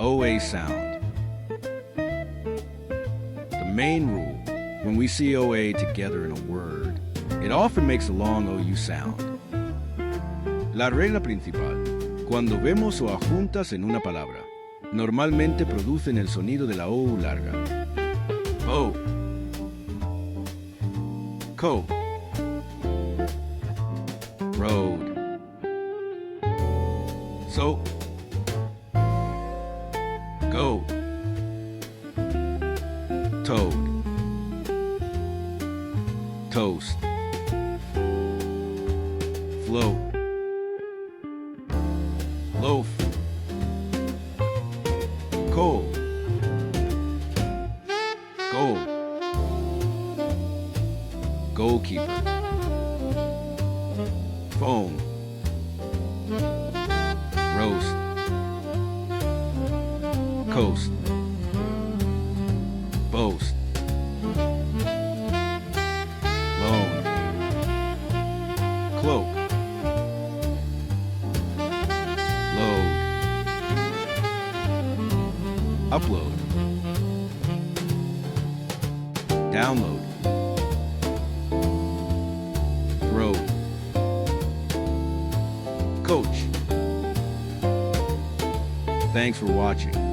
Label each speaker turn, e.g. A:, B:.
A: OA sound. The main rule, when we see OA together in a word, it often makes a long OU sound. La regla principal, cuando vemos o a juntas en una palabra, normalmente producen el sonido de la OU larga. O, co, road, so, go, toad, toast, float, loaf, coal, goal, goalkeeper, phone, roast, coast, boast, loan, cloak, load, upload, download, throw, coach. Thanks for watching.